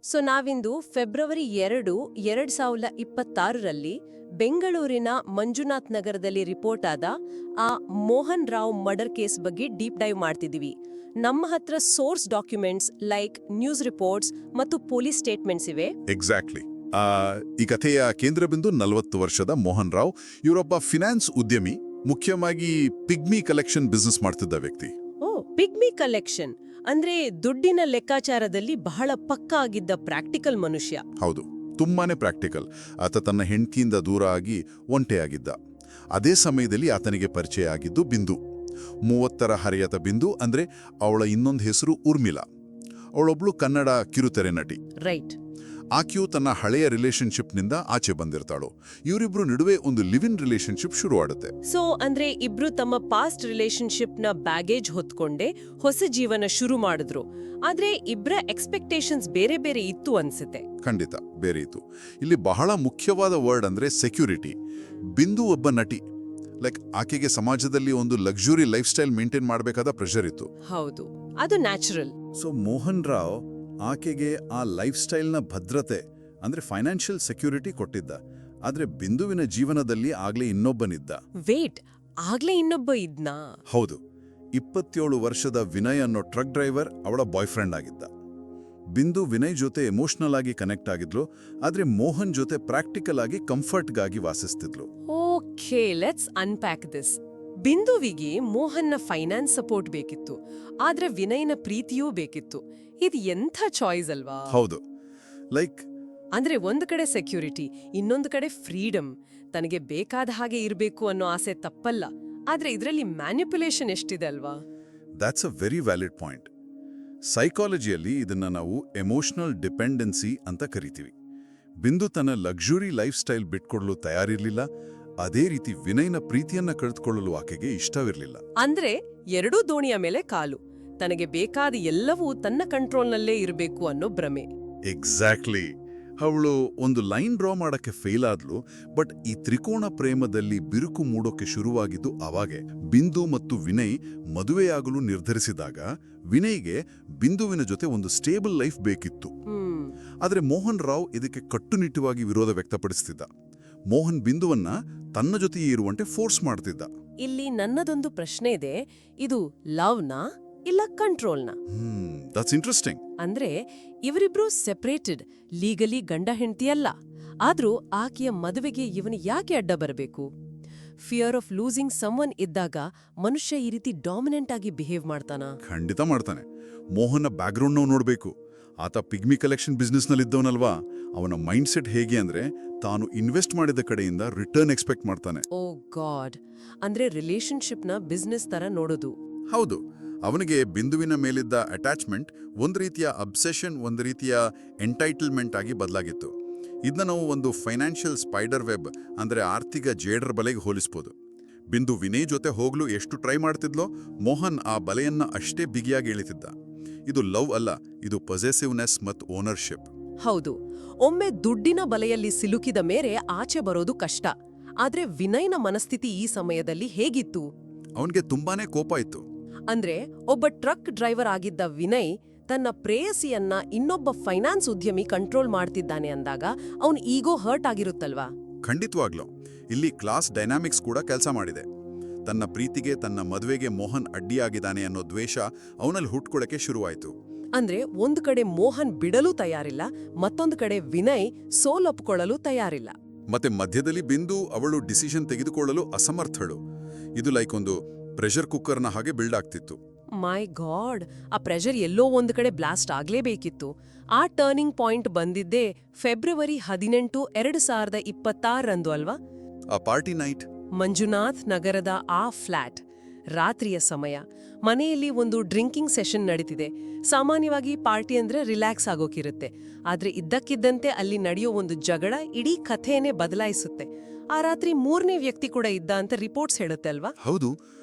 So ನಾವಿಂದು February 2026ರಲ್ಲಿ ಬೆಂಗಳೂರಿನ ಮಂಜುನಾಥ್ ನಗರದಲ್ಲಿ ರಿಪೋರ್ಟ್ ಆದ ಆ ಮೋಹನ್ ರಾವ್ ಮರ್ಡರ್ ಕೇಸ್ ಬಗ್ಗೆ ಡೀಪ್ ಡೈವ್ ಮಾಡ್ತಿದೀವಿ. ನಮ್ಮ ಹತ್ರ source documents like news reports ಮತ್ತು ಪೊಲೀಸ್ ಸ್ಟೇಟ್ಮೆಂಟ್ಸ್ ಇವೆ. ಎಕ್ಸಾಕ್ಟ್ಲಿ. ಈ ಕಥೆಯ ಕೇಂದ್ರಬಿಂದು 40 ವರ್ಷದ ಮೋಹನ್ ರಾವ್. ಇವರೊಬ್ಬ ಫಿನಾನ್ಸ್ ಉದ್ಯಮಿ, ಮುಖ್ಯವಾಗಿ ಪಿಗ್ಮಿ ಕಲೆಕ್ಷನ್ ಬಿಸ್ನೆಸ್ ಮಾಡ್ತಿದ್ದ ವ್ಯಕ್ತಿ. ಓ, ಪಿಗ್ಮಿ ಕಲೆಕ್ಷನ್ ಅಂದ್ರೆ ದುಡ್ಡಿನ ಲೆಕ್ಕಾಚಾರದಲ್ಲಿ ಬಹಳ ಪಕ್ಕಾ ಆಗಿದ್ದ ಪ್ರಾಕ್ಟಿಕಲ್ ಮನುಷ್ಯ. ಹೌದು, ತುಂಬಾನೇ ಪ್ರಾಕ್ಟಿಕಲ್. ಆತ ತನ್ನ ಹೆಂಡತಿಯಿಂದ ದೂರ ಆಗಿ ಒಂಟೆಯಾಗಿದ್ದ. ಅದೇ ಸಮಯದಲ್ಲಿ ಆತನಿಗೆ ಪರಿಚಯ ಆಗಿದ್ದು ಬಿಂದು. 30ರ ಹರೆಯದ ಬಿಂದು, ಅಂದ್ರೆ ಅವಳ ಇನ್ನೊಂದು ಹೆಸರು ಉರ್ಮಿಳಾ. ಅವಳೊಬ್ಳು ಕನ್ನಡ ಕಿರುತೆರೆ ನಟಿ. ರೈಟ್. ಆಕೆಯು ತನ್ನ ಹಳೆಯ ರಿಲೇಶನ್ಶಿಪ್ನಿಂದ ಆಚೆ ಬಂದಿರ್ತಾಳು. ಇವರಿಬ್ರು ನಡುವೆ ಒಂದು ಲಿವ್ ಇನ್ ರಿಲೇಶನ್ಶಿಪ್ ಶುರು ಆಡುತ್ತೆ. ಸೊ ಅಂದ್ರೆ ಇಬ್ರು ತಮ್ಮ ಪಾಸ್ಟ್ ರಿಲೇಶನ್ಶಿಪ್ನ ಬ್ಯಾಗೇಜ್ ಹೊತ್ಕೊಂಡೆ ಹೊಸ ಜೀವನ ಶುರು ಮಾಡಿದ್ರು. ಆದ್ರೆ ಇಬ್ರ ಎಕ್ಸ್ಪೆಕ್ಟೇಷನ್ಸ್ ಬೇರೆ ಬೇರೆ ಇತ್ತು ಅನ್ಸುತ್ತೆ. ಖಂಡಿತ ಬೇರೆ ಇತ್ತು. ಇಲ್ಲಿ ಬಹಳ ಮುಖ್ಯವಾದ ವರ್ಡ್ ಅಂದ್ರೆ ಸೆಕ್ಯೂರಿಟಿ. ಬಿಂದು ಒಬ್ಬ ನಟಿ. ಆಕೆಗೆ ಸಮಾಜದಲ್ಲಿ ಒಂದು ಲಕ್ಸುರಿ ಲೈಫ್ ಸ್ಟೈಲ್ ಮೇಂಟೈನ್ ಮಾಡಬೇಕಾದ ಪ್ರೆಷರ್ ಇತ್ತು. ಹೌದು, ಅದು ನ್ಯಾಚುರಲ್. ಸೊ ಮೋಹನ್ ರಾವ್ ಆಕೆಗೆ ಆ ಲೈಫ್ ಸ್ಟೈಲ್ನ ಭದ್ರತೆ ಅಂದ್ರೆ ಫೈನಾನ್ಷಿಯಲ್ ಸೆಕ್ಯೂರಿಟಿ ಕೊಟ್ಟಿದ್ದ. ಆದ್ರೆ ಬಿಂದುವಿನ ಜೀವನದಲ್ಲಿ ಆಗ್ಲೇ ಇನ್ನೊಬ್ಬನಿದ್ದ. ವೇಟ್, ಆಗ್ಲೇ ಇನ್ನೊಬ್ಬ ಇದ್ನಾ? ಹೌದು, 27 ವರ್ಷದ ವಿನಯ್ ಅನ್ನೋ ಟ್ರಕ್ ಡ್ರೈವರ್ ಅವಳ ಬಾಯ್ ಫ್ರೆಂಡ್ ಆಗಿದ್ದ. ಬಿಂದು ವಿನಯ್ ಜೊತೆ ಎಮೋಷನಲ್ ಆಗಿ ಕನೆಕ್ಟ್ ಆಗಿದ್ಲು, ಆದ್ರೆ ಮೋಹನ್ ಜೊತೆ ಪ್ರಾಕ್ಟಿಕಲ್ ಆಗಿ ಕಂಫರ್ಟ್ಗಾಗಿ ವಾಸಿಸ್ತಿದ್ಲು. Okay, let's unpack this. ಬಿಂದುವಿಗೆ ಮೋಹನ್ನ ಫೈನಾನ್ಸ್ ಸಪೋರ್ಟ್ ಬೇಕಿತ್ತು, ಆದ್ರೆ ವಿನಯ್ನ ಪ್ರೀತಿಯೂ ಬೇಕಿತ್ತು. ಇದು ಎಂಥ ಚಾಯ್ಸ್ ಅಲ್ವಾ? ಹೌದು. ಅಂದ್ರೆ ಒಂದು ಕಡೆ ಸೆಕ್ಯೂರಿಟಿ, ಇನ್ನೊಂದು ಕಡೆ ಫ್ರೀಡಮ್. ತನಗೆ ಬೇಕಾದ ಹಾಗೆ ಇರಬೇಕು ಅನ್ನೋ ಆಸೆ ತಪ್ಪಲ್ಲ, ಆದ್ರೆ ಇದರಲ್ಲಿ ಮ್ಯಾನಿಪ್ಯುಲೇಷನ್ ಎಷ್ಟಿದೆ ಅಲ್ವಾ? That's a very valid point. ಸೈಕಾಲಜಿಯಲ್ಲಿ ಇದನ್ನ ನಾವು ಎಮೋಷನಲ್ ಡಿಪೆಂಡೆನ್ಸಿ ಅಂತ ಕರಿತೀವಿ. ಬಿಂದು ತನ್ನ ಲಕ್ಸುರಿ ಲೈಫ್ ಸ್ಟೈಲ್ ಬಿಟ್ಕೊಡಲು ತಯಾರಿರ್ಲಿಲ್ಲ. ಅದೇ ರೀತಿ ವಿನಯ್ನ ಪ್ರೀತಿಯನ್ನ ಕಳೆದುಕೊಳ್ಳಲು ಆಕೆಗೆ ಇಷ್ಟವಿರಲಿಲ್ಲ. ಅಂದ್ರೆ ಎರಡೂ ದೋಣಿಯ ಮೇಲೆ ಕಾಲು. ತನಗೆ ಬೇಕಾದ ಎಲ್ಲವೂ ತನ್ನ ಕಂಟ್ರೋಲ್ನಲ್ಲೇ ಇರಬೇಕು ಅನ್ನೋ ಭ್ರಮೆ. ಎಕ್ಸಾಕ್ಟ್ಲಿ. ಅವಳು ಒಂದು ಲೈನ್ ಡ್ರಾ ಮಾಡಕ್ಕೆ ಫೇಲ್ ಆದ್ಲು. ಬಟ್ ಈ ತ್ರಿಕೋಣ ಪ್ರೇಮದಲ್ಲಿ ಬಿರುಕು ಮೂಡೋಕೆ ಶುರುವಾಗಿದ್ದು ಆವಾಗೆ. ಬಿಂದು ಮತ್ತು ವಿನಯ್ ಮದುವೆಯಾಗಲು ನಿರ್ಧರಿಸಿದಾಗ ವಿನಯ್ಗೆ ಬಿಂದುವಿನ ಜೊತೆ ಒಂದು ಸ್ಟೇಬಲ್ ಲೈಫ್ ಬೇಕಿತ್ತು. ಆದ್ರೆ ಮೋಹನ್ ರಾವ್ ಇದಕ್ಕೆ ಕಟ್ಟುನಿಟ್ಟುವಾಗಿ ವಿರೋಧ ವ್ಯಕ್ತಪಡಿಸ್ತಿದ್ದ. ಮೋಹನ್ ಬಿಂದುವನ್ನ ತನ್ನ ಜೊತೆಯೇ ಇರುವಂತೆ ಫೋರ್ಸ್ ಮಾಡ್ತಿದ್ದ. ಇಲ್ಲಿ ನನ್ನದೊಂದು ಪ್ರಶ್ನೆ ಇದೆ, ಇದು ಲವ್ನಾ ಇಲ್ಲ ಕಂಟ್ರೋಲ್ನಾ? That's interesting. ಅಂದ್ರೆ ಇವರಿಬ್ರು ಸೆಪರೇಟೆಡ್, ಲೀಗಲಿ ಗಂಡ ಹೆಂಡತಿಯಲ್ಲ. ಆದ್ರೂ ಆಕೆಯ ಮದುವೆಗೆ ಇವನು ಯಾಕೆ ಅಡ್ಡ ಬರಬೇಕು? ಫಿಯರ್ ಆಫ್ ಲೂಸಿಂಗ್ ಸಮ್ವನ್ ಇದ್ದಾಗ ಮನುಷ್ಯ ಈ ರೀತಿ ಡಾಮಿನೆಂಟ್ ಆಗಿ ಬಿಹೇವ್ ಮಾಡ್ತಾನಾ? ಖಂಡಿತ ಮಾಡ್ತಾನೆ. ಮೋಹನ್ನ ಬ್ಯಾಕ್ಗ್ರೌಂಡ್ ನಾವು ನೋಡ್ಬೇಕು. ಆತ ಪಿಗ್ಮಿ ಕಲೆಕ್ಷನ್ ಬಿಸ್ನೆಸ್ನಲ್ಲಿದ್ದವನಲ್ವಾ. ಅವನ ಮೈಂಡ್ ಸೆಟ್ ಹೇಗೆ ಅಂದ್ರೆ ತಾನು ಇನ್ವೆಸ್ಟ್ ಮಾಡಿದ ಕಡೆಯಿಂದ ರಿಟರ್ನ್ ಎಕ್ಸ್ಪೆಕ್ಟ್ ಮಾಡ್ತಾನೆ. ಓ ಗಾಡ್, ಅಂದ್ರೆ ರಿಲೇಶನ್ಶಿಪ್ನ ಬಿಸ್ನೆಸ್ ತರ ನೋಡೋದು. ಹೌದು. ಅವನಿಗೆ ಬಿಂದುವಿನ ಮೇಲಿದ್ದ ಅಟ್ಯಾಚ್ಮೆಂಟ್ ಒಂದು ರೀತಿಯ ಅಬ್ಸೆಷನ್, ಒಂದು ರೀತಿಯ ಎಂಟೈಟಲ್ಮೆಂಟ್ ಆಗಿ ಬದಲಾಗಿತ್ತು. ಇದನ್ನ ನಾವು ಒಂದು ಫೈನಾನ್ಷಿಯಲ್ ಸ್ಪೈಡರ್ ವೆಬ್ ಅಂದ್ರೆ ಆರ್ಥಿಕ ಜೇಡರ್ ಬಲೆಗೆ ಹೋಲಿಸ್ಬೋದು. ಬಿಂದು ವಿನಯ್ ಜೊತೆ ಹೋಗ್ಲು ಎಷ್ಟು ಟ್ರೈ ಮಾಡ್ತಿದ್ಲೋ, ಮೋಹನ್ ಆ ಬಲೆಯನ್ನ ಅಷ್ಟೇ ಬಿಗಿಯಾಗಿ ಇಳಿತಿದ್ದ. ಇದು ಲವ್ ಅಲ್ಲ, ಇದು ಪೊಸೆಸಿವ್ನೆಸ್ ಮತ್ತು ಓನರ್ಶಿಪ್. ಹೌದು, ಒಮ್ಮೆ ದುಡ್ಡಿನ ಬಲೆಯಲ್ಲಿ ಸಿಲುಕಿದ ಮೇಲೆ ಆಚೆ ಬರೋದು ಕಷ್ಟ. ಆದ್ರೆ ವಿನಯ್ನ ಮನಸ್ಥಿತಿ ಈ ಸಮಯದಲ್ಲಿ ಹೇಗಿತ್ತು? ಅವನಿಗೆ ತುಂಬಾನೇ ಕೋಪ ಇತ್ತು. ಅಂದ್ರೆ ಒಬ್ಬ ಟ್ರಕ್ ಡ್ರೈವರ್ ಆಗಿದ್ದ ವಿನಯ್ ತನ್ನ ಪ್ರೇಯಸಿಯನ್ನ ಇನ್ನೊಬ್ಬ ಫೈನಾನ್ಸ್ ಉದ್ಯಮಿ ಕಂಟ್ರೋಲ್ ಮಾಡ್ತಿದ್ದಾನೆ ಅಂದಾಗ ಅವನ್ ಈಗೋ ಹರ್ಟ್ ಆಗಿರುತ್ತಲ್ವಾ? ಖಂಡಿತವಾಗ್ಲೂ. ಇಲ್ಲಿ ಕ್ಲಾಸ್ ಡೈನಾಮಿಕ್ಸ್ ಕೂಡ ಕೆಲಸ ಮಾಡಿದೆ. ತನ್ನ ಪ್ರೀತಿಗೆ, ತನ್ನ ಮದುವೆಗೆ ಮೋಹನ್ ಅಡ್ಡಿಯಾಗಿದ್ದಾನೆ ಅನ್ನೋ ದ್ವೇಷ ಅವನಲ್ಲಿ ಹುಟ್ಕೊಳಕ್ಕೆ ಶುರುವಾಯಿತು. ಅಂದ್ರೆ ಒಂದು ಕಡೆ ಮೋಹನ್ ಬಿಡಲು ತಯಾರಿಲ್ಲ, ಮತ್ತೊಂದು ಕಡೆ ವಿನಯ್ ಸೋಲೊಪ್ಕೊಳ್ಳಲು ತಯಾರಿಲ್ಲ. ಮತ್ತೆ ಮಧ್ಯದಲ್ಲಿ ಬಿಂದು ಅವಳು ಡಿಸಿಷನ್ ತೆಗೆದುಕೊಳ್ಳಲು ಅಸಮರ್ಥಳು. ಇದು ಒಂದು ಪ್ರೆಷರ್ ಕುಕ್ಕರ್ನ ಹಾಗೆ ಬಿಲ್ಡ್ ಆಗ್ತಿತ್ತು. ಮೈ ಗಾಡ್, ಆ ಪ್ರೆಷರ್ ಎಲ್ಲೋ ಒಂದು ಕಡೆ ಬ್ಲಾಸ್ಟ್ ಆಗ್ಲೇಬೇಕಿತ್ತು. ಆ ಟರ್ನಿಂಗ್ ಪಾಯಿಂಟ್ ಬಂದಿದ್ದೇ ಫೆಬ್ರವರಿ 18, 2026 ಅಲ್ವಾ? ಆ ಪಾರ್ಟಿ ನೈಟ್ ಮಂಜುನಾಥ್ ನಗರದ ಆ ಫ್ಲಾಟ್. ರಾತ್ರಿಯ ಸಮಯ. ಮನೆಯಲ್ಲಿ ಒಂದು ಡ್ರಿಂಕಿಂಗ್ ಸೆಷನ್ ನಡೀತಿದೆ. ಸಾಮಾನ್ಯವಾಗಿ ಪಾರ್ಟಿ ಅಂದ್ರೆ ರಿಲ್ಯಾಕ್ಸ್ ಆಗೋಕಿರುತ್ತೆ. ಆದ್ರೆ ಇದ್ದಕ್ಕಿದ್ದಂತೆ ಅಲ್ಲಿ ನಡೆಯೋ ಒಂದು ಜಗಳ ಇಡೀ ಕಥೆಯನ್ನೇ ಬದಲಾಯಿಸುತ್ತೆ. ಆ ರಾತ್ರಿ 3ನೇ ವ್ಯಕ್ತಿ ಕೂಡ ಇದ್ದ ಅಂತ ರಿಪೋರ್ಟ್ಸ್ ಹೇಳುತ್ತೆ ಅಲ್ವಾ? ಹೌದು.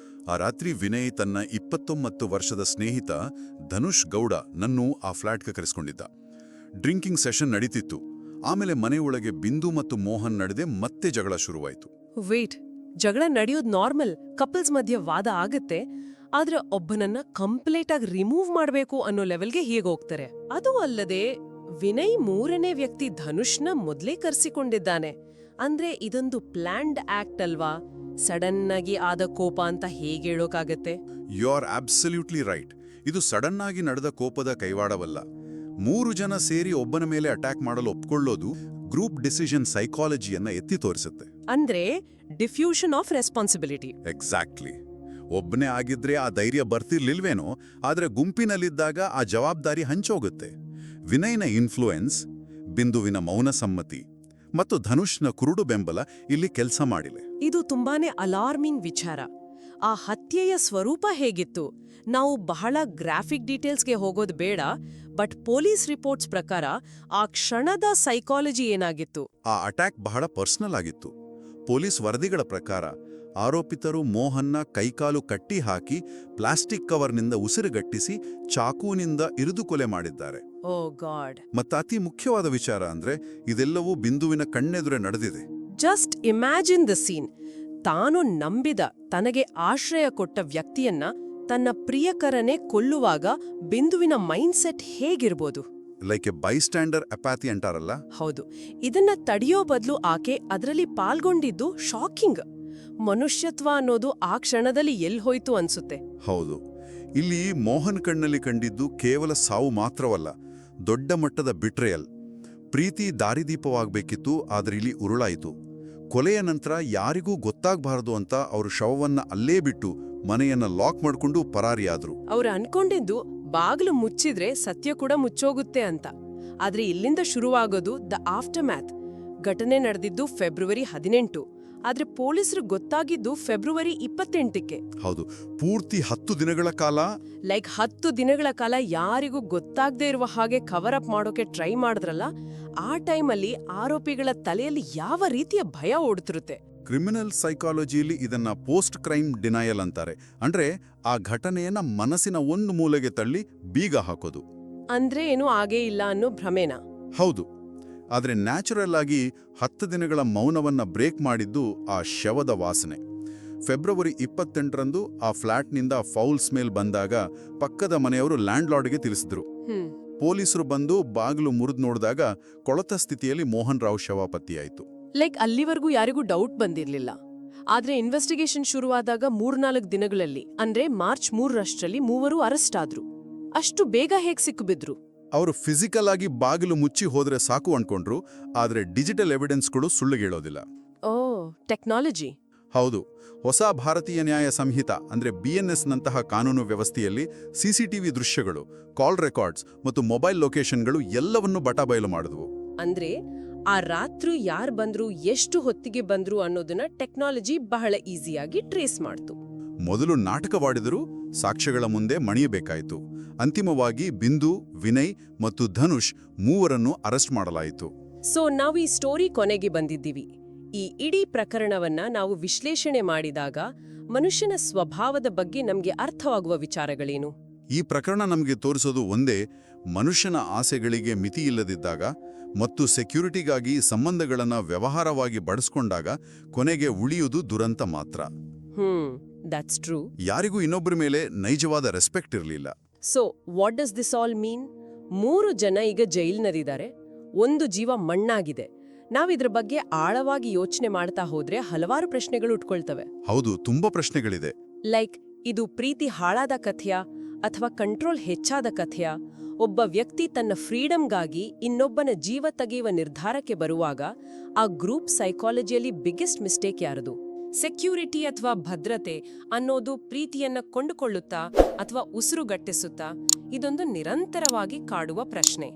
ಆ ರಾತ್ರಿ ವಿನಯ್ ತನ್ನ 29 ವರ್ಷದ ಸ್ನೇಹಿತ ಧನುಷ್ ಗೌಡ ನನ್ನೂ ಆ ಫ್ಲಾಟ್ಗೆ ಕರೆಸ್ಕೊಂಡಿದ್ದ. ಡ್ರಿಂಕಿಂಗ್ ಸೆಷನ್ ನಡೀತಿತ್ತು. ಆಮೇಲೆ ಮನೆಯೊಳಗೆ ಬಿಂದು ಮತ್ತು ಮೋಹನ್ ನಡೆದೆ ಮತ್ತೆ ಜಗಳ ಶುರುವಾಯಿತು. ವೇಟ್, ಜಗಳ ನಡೆಯೋದು ನಾರ್ಮಲ್, ಕಪಲ್ಸ್ ಮಧ್ಯೆ ವಾದ ಆಗತ್ತೆ. ಆದ್ರೆ ಒಬ್ಬನನ್ನ ಕಂಪ್ಲೀಟ್ ಆಗಿ ರಿಮೂವ್ ಮಾಡಬೇಕು ಅನ್ನೋ ಲೆವೆಲ್ಗೆ ಹೇಗೆ ಹೋಗ್ತಾರೆ? ಅದು ಅಲ್ಲದೆ ವಿನಯ್ ಮೂರನೇ ವ್ಯಕ್ತಿ ಧನುಷ್ನ ಮೊದ್ಲೇ ಕರೆಸಿಕೊಂಡಿದ್ದಾನೆ. ಅಂದ್ರೆ ಇದೊಂದು ಪ್ಲಾನ್ಡ್ ಆಕ್ಟ್ ಅಲ್ವಾ? ಸಡನ್ ಆಗಿ ಆದ ಕೋಪ ಅಂತ ಹೇಗೆ ಹೇಳೋಕಾಗತ್ತೆ? You are absolutely right. ಇದು ಸಡನ್ ಆಗಿ ನಡೆದ ಕೋಪದ ಕೈವಾಡವಲ್ಲ. 3 ಜನ ಸೇರಿ ಒಬ್ಬನ ಮೇಲೆ ಅಟ್ಯಾಕ್ ಮಾಡಲು ಒಪ್ಕೊಳ್ಳೋದು ಗ್ರೂಪ್ ಡಿಸಿಷನ್ ಸೈಕಾಲಜಿಯನ್ನ ಎತ್ತಿ ತೋರಿಸುತ್ತೆ. ಅಂದ್ರೆ ಡಿಫ್ಯೂಷನ್ ಆಫ್ ರೆಸ್ಪಾನ್ಸಿಬಿಲಿಟಿ. ಎಕ್ಸಾಕ್ಟ್ಲಿ. ಒಬ್ಬನೇ ಆಗಿದ್ರೆ ಆ ಧೈರ್ಯ ಬರ್ತಿರ್ಲಿಲ್ವೇನೋ, ಆದ್ರೆ ಗುಂಪಿನಲ್ಲಿದ್ದಾಗ ಆ ಜವಾಬ್ದಾರಿ ಹಂಚೋಗುತ್ತೆ. ವಿನಯ್ನ ಇನ್ಫ್ಲೂಯೆನ್ಸ್, ಬಿಂದುವಿನ ಮೌನ ಸಮ್ಮತಿ ಮತ್ತು ಧನುಷ್ನ ಕುರುಡು ಬೆಂಬಲ ಇಲ್ಲಿ ಕೆಲಸ ಮಾಡಿವೆ. ಇದು ತುಂಬಾನೇ ಅಲಾರ್ಮಿಂಗ್ ವಿಚಾರ. ಆ ಹತ್ಯೆಯ ಸ್ವರೂಪ ಹೇಗಿತ್ತು? ನಾವು ಬಹಳ ಗ್ರಾಫಿಕ್ ಡೀಟೇಲ್ಸ್ಗೆ ಹೋಗೋದು ಬೇಡ, ಬಟ್ ಪೊಲೀಸ್ ರಿಪೋರ್ಟ್ಸ್ ಪ್ರಕಾರ ಆ ಕ್ಷಣದ ಸೈಕಾಲಜಿ ಏನಾಗಿತ್ತು? ಆ ಅಟ್ಯಾಕ್ ಬಹಳ ಪರ್ಸನಲ್ ಆಗಿತ್ತು. ಪೊಲೀಸ್ ವರದಿಗಳ ಪ್ರಕಾರ ಆರೋಪಿತರು ಮೋಹನ್ನ ಕೈಕಾಲು ಕಟ್ಟಿ ಹಾಕಿ ಪ್ಲಾಸ್ಟಿಕ್ ಕವರ್ನಿಂದ ಉಸಿರುಗಟ್ಟಿಸಿ ಚಾಕುವಿನಿಂದ ಇರಿದು ಕೊಲೆ ಮಾಡಿದ್ದಾರೆ. Oh God. ಮತ್ತು ಅತಿ ಮುಖ್ಯವಾದ ವಿಚಾರ ಅಂದ್ರೆ ಇದೆಲ್ಲವೂ ಬಿಂದುವಿನ ಕಣ್ಣೆದುರೇ ನಡೆದಿದೆ. Just imagine the scene. ತಾನು ನಂಬಿದ, ತನಗೆ ಆಶ್ರಯ ಕೊಟ್ಟ ವ್ಯಕ್ತಿಯನ್ನ ತನ್ನ ಪ್ರಿಯಕರನೇ ಕೊಲ್ಲುವಾಗ ಬಿಂದುವಿನ ಮೈಂಡ್ಸೆಟ್ ಹೇಗಿರ್ಬೋದು? ಲೈಕ್ ಎ ಬೈಸ್ಟ್ಯಾಂಡರ್ ಅಪ್ಯಾಥಿ ಅಂತಾರಲ್ಲ. ಹೌದು. ಇದನ್ನ ತಡೆಯೋ ಬದಲು ಆಕೆ ಅದರಲ್ಲಿ ಪಾಲ್ಗೊಂಡಿದ್ದು ಶಾಕಿಂಗ್. ಮನುಷ್ಯತ್ವ ಅನ್ನೋದು ಆ ಕ್ಷಣದಲ್ಲಿ ಎಲ್ಲಿ ಹೋಯ್ತು ಅನ್ಸುತ್ತೆ. ಹೌದು. ಇಲ್ಲಿ ಮೋಹನ್ ಕಣ್ಣಲ್ಲಿ ಕಂಡಿದ್ದು ಕೇವಲ ಸಾವು ಮಾತ್ರವಲ್ಲ, ದೊಡ್ಡ ಮಟ್ಟದ ಬಿಟ್ರೇಯಲ್. ಪ್ರೀತಿ ದಾರಿದೀಪವಾಗಬೇಕಿತ್ತು, ಆದ್ರೆ ಇಲ್ಲಿ ಉರುಳಾಯಿತು. ಕೊಲೆಯ ನಂತರ ಯಾರಿಗೂ ಗೊತ್ತಾಗಬಾರದು ಅಂತ ಅವರು ಶವವನ್ನ ಅಲ್ಲೇ ಬಿಟ್ಟು ಮನೆಯನ್ನ ಲಾಕ್ ಮಾಡ್ಕೊಂಡು ಪರಾರಿಯಾದ್ರು. ಅವ್ರು ಅನ್ಕೊಂಡಿದ್ದು ಬಾಗಿಲು ಮುಚ್ಚಿದ್ರೆ ಸತ್ಯ ಕೂಡ ಮುಚ್ಚೋಗುತ್ತೆ ಅಂತ. ಆದ್ರೆ ಇಲ್ಲಿಂದ ಶುರುವಾಗೋದು ದ ಆಫ್ಟರ್ ಮ್ಯಾಥ್. ಘಟನೆ ನಡೆದಿದ್ದು ಫೆಬ್ರವರಿ 18, ಆದ್ರೆ ಪೊಲೀಸರು ಗೊತ್ತಾಗಿದ್ದು ಫೆಬ್ರವರಿ 28ಕ್ಕೆ. ಹೌದು, ಪೂರ್ತಿ 10 ದಿನಗಳ ಕಾಲ. 10 ದಿನಗಳ ಕಾಲ ಯಾರಿಗೂ ಗೊತ್ತಾಗದೇ ಇರುವ ಹಾಗೆ ಕವರ್ ಅಪ್ ಮಾಡೋಕೆ ಟ್ರೈ ಮಾಡಿದ್ರಲ್ಲ, ಆ ಟೈಮಲ್ಲಿ ಆರೋಪಿಗಳ ತಲೆಯಲ್ಲಿ ಯಾವ ರೀತಿಯ ಭಯ ಓಡ್ತಿರುತ್ತೆ. ಕ್ರಿಮಿನಲ್ ಸೈಕಾಲಜಿಯಲ್ಲಿ ಇದನ್ನ ಪೋಸ್ಟ್ ಕ್ರೈಮ್ ಡಿನಯಲ್ ಅಂತಾರೆ. ಅಂದ್ರೆ ಆ ಘಟನೆಯನ್ನ ಮನಸ್ಸಿನ ಒಂದು ಮೂಲೆಗೆ ತಳ್ಳಿ ಬೀಗ ಹಾಕೋದು. ಅಂದ್ರೆ ಏನೂ ಆಗೇ ಇಲ್ಲ ಅನ್ನೋ ಭ್ರಮೆನ. ಹೌದು. ಆದ್ರೆ ನ್ಯಾಚುರಲ್ ಆಗಿ 10 ದಿನಗಳ ಮೌನವನ್ನ ಬ್ರೇಕ್ ಮಾಡಿದ್ದು ಆ ಶವದ ವಾಸನೆ. ಫೆಬ್ರವರಿ 28ರಂದು ಆ ಫ್ಲಾಟ್ನಿಂದ ಫೌಲ್ ಸ್ಮೆಲ್ ಬಂದಾಗ ಪಕ್ಕದ ಮನೆಯವರು ಲ್ಯಾಂಡ್ ಲಾರ್ಡ್ಗೆ ತಿಳಿಸಿದ್ರು. ಪೊಲೀಸರು ಬಂದು ಬಾಗಿಲು ಮುರಿದು ನೋಡಿದಾಗ ಕೊಳತ ಸ್ಥಿತಿಯಲ್ಲಿ ಮೋಹನ್ ರಾವ್ ಶವ ಪತ್ತೆಯಾಯಿತು. ಅಲ್ಲಿವರೆಗೂ ಯಾರಿಗೂ ಡೌಟ್ ಬಂದಿರ್ಲಿಲ್ಲ. ಆದ್ರೆ ಇನ್ವೆಸ್ಟಿಗೇಷನ್ ಶುರುವಾದಾಗ 3-4 ದಿನಗಳಲ್ಲಿ, ಅಂದ್ರೆ ಮಾರ್ಚ್ 3ರಷ್ಟರಲ್ಲಿ ಮೂವರು ಅರೆಸ್ಟ್ ಆದ್ರು. ಅಷ್ಟು ಬೇಗ ಹೇಗ್ ಸಿಕ್ಕಿಬಿದ್ರು? ಅವರು ಫಿಸಿಕಲ್ ಆಗಿ ಬಾಗಿಲು ಮುಚ್ಚಿ ಹೋದ್ರೆ ಸಾಕು ಅನ್ಕೊಂಡ್ರು, ಆದ್ರೆ ಡಿಜಿಟಲ್ ಎವಿಡೆನ್ಸ್ಗಳು ಸುಳ್ಳುಗೇಳೋದಿಲ್ಲ. ಓ, ಟೆಕ್ನಾಲಜಿ. ಹೌದು. ಹೊಸ ಭಾರತೀಯ ನ್ಯಾಯ ಸಂಹಿತ ಅಂದ್ರೆ BNS-ನಂತಹ ಕಾನೂನು ವ್ಯವಸ್ಥೆಯಲ್ಲಿ CCTV ದೃಶ್ಯಗಳು, ಕಾಲ್ ರೆಕಾರ್ಡ್ಸ್ ಮತ್ತು ಮೊಬೈಲ್ ಲೊಕೇಶನ್ಗಳು ಎಲ್ಲವನ್ನೂ ಬಟಾಬಯಲು ಮಾಡಿದ್ವು. ಅಂದ್ರೆ ಆ ರಾತ್ರಿ ಯಾರು ಬಂದ್ರು, ಎಷ್ಟು ಹೊತ್ತಿಗೆ ಬಂದ್ರು ಅನ್ನೋದನ್ನ ಟೆಕ್ನಾಲಜಿ ಬಹಳ ಈಸಿಯಾಗಿ ಟ್ರೇಸ್ ಮಾಡ್ತು. ಮೊದಲು ನಾಟಕವಾಡಿದರೂ ಸಾಕ್ಷ್ಯಗಳ ಮುಂದೆ ಮಣಿಯಬೇಕಾಯಿತು. ಅಂತಿಮವಾಗಿ ಬಿಂದು, ವಿನಯ್ ಮತ್ತು ಧನುಷ್ ಮೂವರನ್ನು ಅರೆಸ್ಟ್ ಮಾಡಲಾಯಿತು. ಸೊ ನಾವು ಈ ಸ್ಟೋರಿ ಕೊನೆಗೆ ಬಂದಿದ್ದೀವಿ. ಈ ಇಡೀ ಪ್ರಕರಣವನ್ನ ನಾವು ವಿಶ್ಲೇಷಣೆ ಮಾಡಿದಾಗ ಮನುಷ್ಯನ ಸ್ವಭಾವದ ಬಗ್ಗೆ ನಮ್ಗೆ ಅರ್ಥವಾಗುವ ವಿಚಾರಗಳೇನು? ಈ ಪ್ರಕರಣ ನಮಗೆ ತೋರಿಸೋದು ಒಂದೇ: ಮನುಷ್ಯನ ಆಸೆಗಳಿಗೆ ಮಿತಿಯಿಲ್ಲದಿದ್ದಾಗ ಮತ್ತು ಸೆಕ್ಯೂರಿಟಿಗಾಗಿ ಸಂಬಂಧಗಳನ್ನ ವ್ಯವಹಾರವಾಗಿ ಬಳಸ್ಕೊಂಡಾಗ ಕೊನೆಗೆ ಉಳಿಯುವುದು ದುರಂತ ಮಾತ್ರ. That's true. ಯಾರಿಗೂ ಇನ್ನೊಬ್ಬರ ಮೇಲೆ ನೈಜವಾದ ರೆಸ್ಪೆಕ್ಟ್ ಇರಲಿಲ್ಲ. So what does this all mean? 3 ಜನ ಈಗ ಜೈಲ್ನಲ್ಲಿದ್ದಾರೆ, 1 ಜೀವ ಮಣ್ಣಾಗಿದೆ. ನಾವಿದ್ರ ಬಗ್ಗೆ ಆಳವಾಗಿ ಯೋಚನೆ ಮಾಡ್ತಾ ಹೋದ್ರೆ ಹಲವಾರು ಪ್ರಶ್ನೆಗಳು ಉಟ್ಕೊಳ್ತವೆ. ಹೌದು, ತುಂಬಾ ಪ್ರಶ್ನೆಗಳಿದೆ. ಇದು ಪ್ರೀತಿ ಹಾಳಾದ ಕಥೆಯಾ ಅಥವಾ ಕಂಟ್ರೋಲ್ ಹೆಚ್ಚಾದ ಕಥೆಯಾ? ಒಬ್ಬ ವ್ಯಕ್ತಿ ತನ್ನ ಫ್ರೀಡಮ್ಗಾಗಿ ಇನ್ನೊಬ್ಬನ ಜೀವ ತೆಗೆಯುವ ನಿರ್ಧಾರಕ್ಕೆ ಬರುವಾಗ ಆ ಗ್ರೂಪ್ ಸೈಕಾಲಜಿಯಲ್ಲಿ ಬಿಗ್ಗೆಸ್ಟ್ ಮಿಸ್ಟೇಕ್ ಯಾರದು? ಸೆಕ್ಯೂರಿಟಿ ಅಥವಾ ಭದ್ರತೆ ಅನ್ನೋದು ಪ್ರೀತಿಯನ್ನ ಕೊಂಡುಕೊಳ್ಳುತ್ತಾ ಅಥವಾ ಉಸಿರುಗಟ್ಟಿಸುತ್ತಾ? ಇದೊಂದು ನಿರಂತರವಾಗಿ ಕಾಡುವ ಪ್ರಶ್ನೆ.